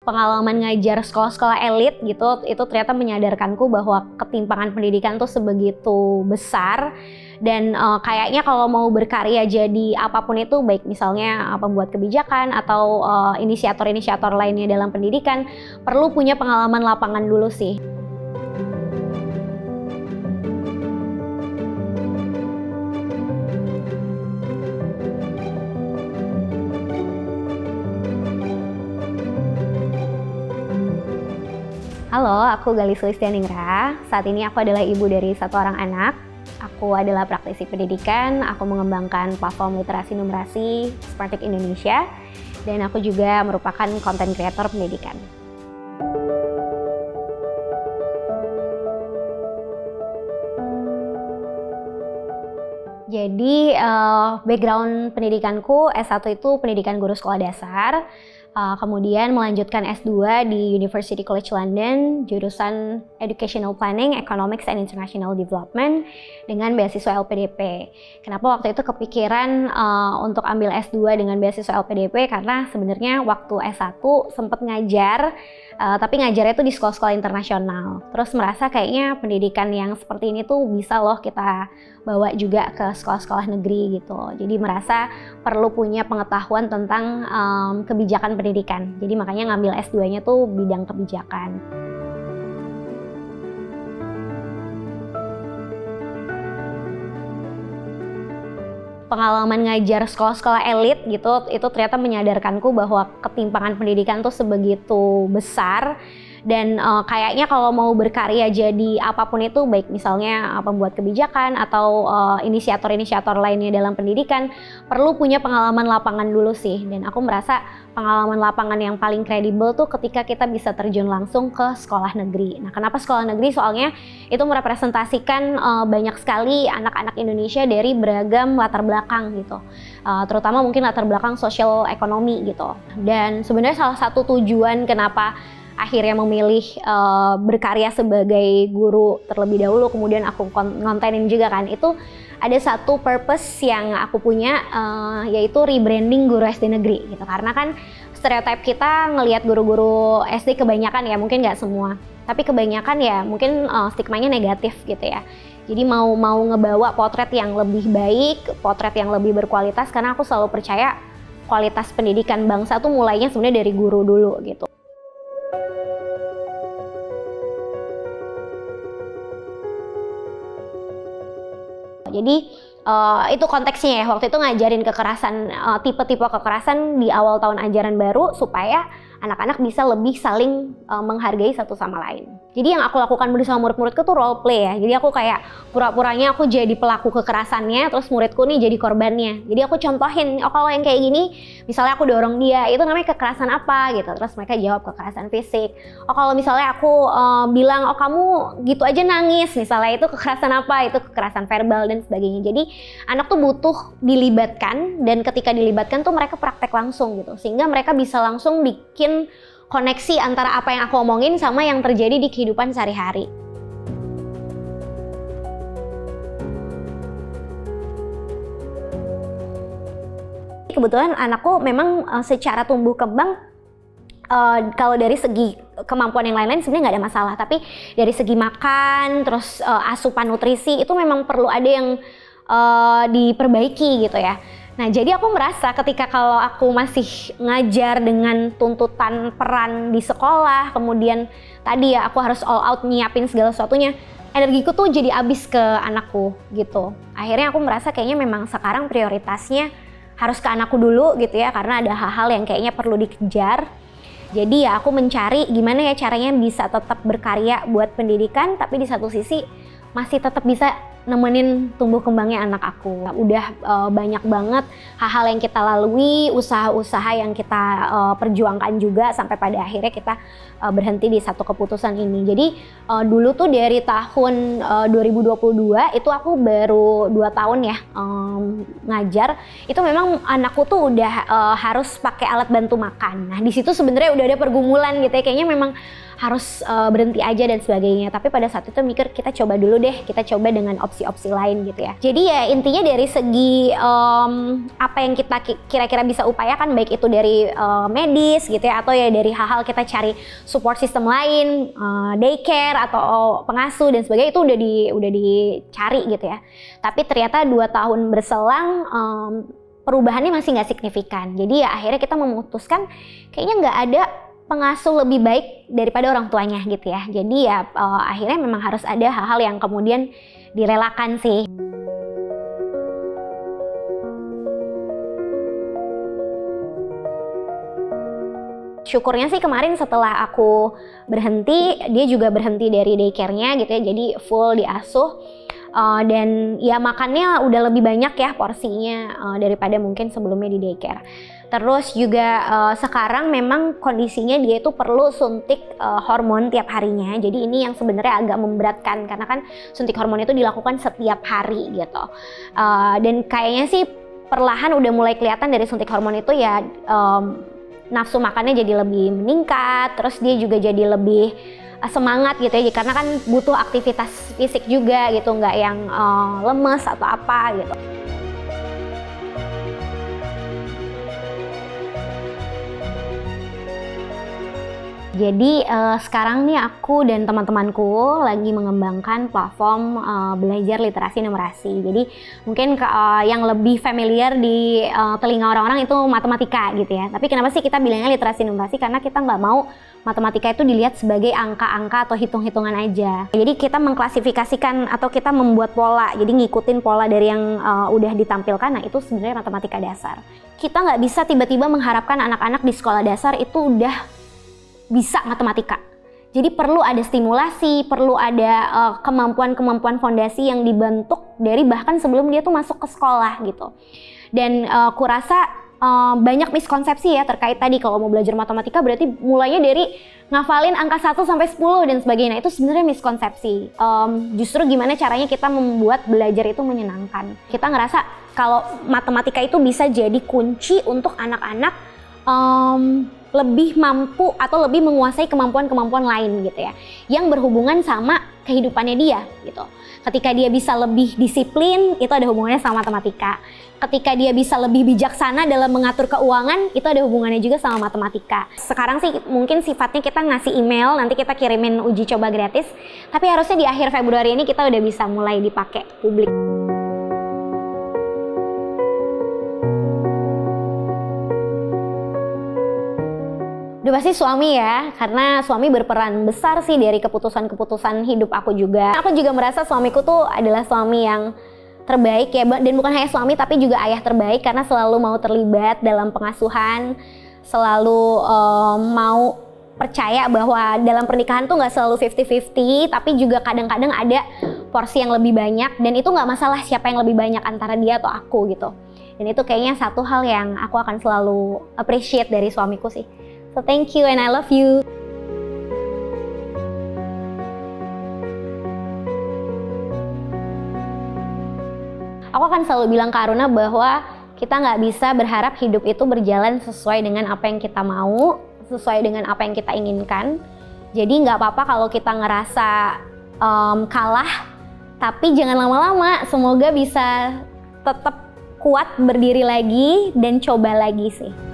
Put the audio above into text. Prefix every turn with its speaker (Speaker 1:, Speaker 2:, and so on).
Speaker 1: pengalaman ngajar sekolah-sekolah elit gitu, itu ternyata menyadarkanku bahwa ketimpangan pendidikan tuh sebegitu besar. Dan kayaknya kalau mau berkarya jadi apapun itu, baik misalnya pembuat kebijakan atau inisiator-inisiator lainnya dalam pendidikan, perlu punya pengalaman lapangan dulu sih. Halo, aku Galis Sulistianingrat. Saat ini aku adalah ibu dari 1 orang anak. Aku adalah praktisi pendidikan, aku mengembangkan platform literasi numerasi Smartech Indonesia, dan aku juga merupakan content creator pendidikan. Jadi background pendidikanku S1 itu pendidikan guru sekolah dasar, kemudian melanjutkan S2 di University College London, jurusan Educational Planning, Economics and International Development dengan beasiswa LPDP. Kenapa waktu itu kepikiran untuk ambil S2 dengan beasiswa LPDP? Karena sebenarnya waktu S1 sempat ngajar, tapi ngajarnya itu di sekolah-sekolah internasional. Terus merasa kayaknya pendidikan yang seperti ini tuh bisa loh kita bawa juga ke sekolah-sekolah negeri gitu. Jadi merasa perlu punya pengetahuan tentang kebijakan pendidikan. Jadi makanya ngambil S2-nya tuh bidang kebijakan. Pengalaman ngajar sekolah-sekolah elit gitu, itu ternyata menyadarkanku bahwa ketimpangan pendidikan tuh sebegitu besar. Dan kayaknya kalau mau berkarya jadi apapun itu, baik misalnya pembuat kebijakan atau inisiator-inisiator lainnya dalam pendidikan, perlu punya pengalaman lapangan dulu sih. Dan aku merasa pengalaman lapangan yang paling kredibel tuh ketika kita bisa terjun langsung ke sekolah negeri. Nah, kenapa sekolah negeri? Soalnya itu merepresentasikan banyak sekali anak-anak Indonesia dari beragam latar belakang gitu. Terutama mungkin latar belakang sosial ekonomi gitu. Dan sebenarnya salah satu tujuan kenapa akhirnya memilih berkarya sebagai guru terlebih dahulu, kemudian aku ngontenin juga kan, itu ada satu purpose yang aku punya, yaitu rebranding guru SD negeri gitu. Karena kan stereotip kita ngelihat guru-guru SD kebanyakan, ya mungkin nggak semua, tapi kebanyakan ya mungkin stigmanya negatif gitu ya. Jadi mau ngebawa potret yang lebih baik, potret yang lebih berkualitas, karena aku selalu percaya kualitas pendidikan bangsa tuh mulainya sebenarnya dari guru dulu gitu. Jadi itu konteksnya ya, waktu itu ngajarin kekerasan, tipe-tipe kekerasan di awal tahun ajaran baru supaya anak-anak bisa lebih saling menghargai satu sama lain. Jadi yang aku lakukan bersama murid-muridku tuh role play ya. Jadi aku kayak pura-puranya aku jadi pelaku kekerasannya, terus muridku nih jadi korbannya. Jadi aku contohin, oh kalau yang kayak gini, misalnya aku dorong dia, itu namanya kekerasan apa gitu. Terus mereka jawab kekerasan fisik. Oh kalau misalnya aku bilang, oh kamu gitu aja nangis, misalnya itu kekerasan apa? Itu kekerasan verbal dan sebagainya. Jadi anak tuh butuh dilibatkan, dan ketika dilibatkan tuh mereka praktek langsung gitu. Sehingga mereka bisa langsung bikin koneksi antara apa yang aku omongin sama yang terjadi di kehidupan sehari-hari. Kebetulan anakku memang secara tumbuh kembang, kalau dari segi kemampuan yang lain-lain sebenarnya nggak ada masalah, tapi dari segi makan, terus asupan nutrisi itu memang perlu ada yang diperbaiki gitu ya. Nah, jadi aku merasa ketika kalau aku masih ngajar dengan tuntutan peran di sekolah, kemudian tadi ya aku harus all out nyiapin segala sesuatunya, energiku tuh jadi habis ke anakku gitu. Akhirnya aku merasa kayaknya memang sekarang prioritasnya harus ke anakku dulu gitu ya, karena ada hal-hal yang kayaknya perlu dikejar. Jadi ya aku mencari gimana ya caranya bisa tetap berkarya buat pendidikan, tapi di satu sisi masih tetap bisa nemenin tumbuh kembangnya anak aku. Udah banyak banget hal-hal yang kita lalui, usaha-usaha yang kita perjuangkan juga sampai pada akhirnya kita berhenti di satu keputusan ini. Jadi dulu tuh dari tahun 2022 itu aku baru 2 tahun ya ngajar. Itu memang anakku tuh udah harus pakai alat bantu makan. Nah di situ sebenarnya udah ada pergumulan gitu ya. Kayaknya memang harus berhenti aja dan sebagainya. Tapi pada saat itu mikir kita coba dulu deh, kita coba dengan opsi-opsi lain gitu ya. Jadi ya intinya dari segi apa yang kita kira-kira bisa upayakan, baik itu dari medis gitu ya, atau ya dari hal-hal kita cari support system lain, daycare atau pengasuh dan sebagainya, itu udah dicari gitu ya. Tapi ternyata 2 tahun berselang perubahannya masih nggak signifikan. Jadi ya akhirnya kita memutuskan kayaknya nggak ada pengasuh lebih baik daripada orang tuanya gitu ya. Jadi ya akhirnya memang harus ada hal-hal yang kemudian direlakan sih. Syukurnya sih kemarin setelah aku berhenti, dia juga berhenti dari daycare-nya gitu ya, jadi full diasuh. Dan ya makannya udah lebih banyak ya porsinya daripada mungkin sebelumnya di daycare. Terus juga sekarang memang kondisinya dia itu perlu suntik hormon tiap harinya. Jadi ini yang sebenarnya agak memberatkan karena kan suntik hormon itu dilakukan setiap hari gitu. Dan kayaknya sih perlahan udah mulai kelihatan dari suntik hormon itu ya, nafsu makannya jadi lebih meningkat, terus dia juga jadi lebih semangat gitu ya, karena kan butuh aktivitas fisik juga gitu, nggak yang lemes atau apa gitu. Jadi sekarang nih aku dan teman-temanku lagi mengembangkan platform belajar literasi numerasi. Jadi mungkin yang lebih familiar di telinga orang-orang itu matematika gitu ya. Tapi kenapa sih kita bilangnya literasi numerasi? Karena kita nggak mau matematika itu dilihat sebagai angka-angka atau hitung-hitungan aja. Jadi kita mengklasifikasikan atau kita membuat pola. Jadi ngikutin pola dari yang udah ditampilkan. Nah itu sebenarnya matematika dasar. Kita nggak bisa tiba-tiba mengharapkan anak-anak di sekolah dasar itu udah bisa matematika. Jadi perlu ada stimulasi, perlu ada kemampuan-kemampuan fondasi yang dibentuk dari bahkan sebelum dia tuh masuk ke sekolah gitu. Dan kurasa banyak miskonsepsi ya terkait tadi kalau mau belajar matematika berarti mulainya dari ngafalin angka 1 sampai 10 dan sebagainya. Itu sebenarnya miskonsepsi. Justru gimana caranya kita membuat belajar itu menyenangkan. Kita ngerasa kalau matematika itu bisa jadi kunci untuk anak-anak lebih mampu atau lebih menguasai kemampuan-kemampuan lain gitu ya, yang berhubungan sama kehidupannya dia gitu. Ketika dia bisa lebih disiplin, itu ada hubungannya sama matematika. Ketika dia bisa lebih bijaksana dalam mengatur keuangan, itu ada hubungannya juga sama matematika. Sekarang sih mungkin sifatnya kita ngasih email, nanti kita kirimin uji coba gratis, tapi harusnya di akhir Februari ini kita udah bisa mulai dipakai publik. Udah pasti suami ya, karena suami berperan besar sih dari keputusan-keputusan hidup aku juga. Aku juga merasa suamiku tuh adalah suami yang terbaik ya, dan bukan hanya suami tapi juga ayah terbaik karena selalu mau terlibat dalam pengasuhan, selalu mau percaya bahwa dalam pernikahan tuh nggak selalu 50-50, tapi juga kadang-kadang ada porsi yang lebih banyak, dan itu nggak masalah siapa yang lebih banyak antara dia atau aku gitu. Dan itu kayaknya satu hal yang aku akan selalu appreciate dari suamiku sih. So thank you and I love you. Aku akan selalu bilang ke Aruna bahwa kita nggak bisa berharap hidup itu berjalan sesuai dengan apa yang kita mau, sesuai dengan apa yang kita inginkan. Jadi nggak apa-apa kalau kita ngerasa kalah, tapi jangan lama-lama. Semoga bisa tetap kuat berdiri lagi dan coba lagi sih.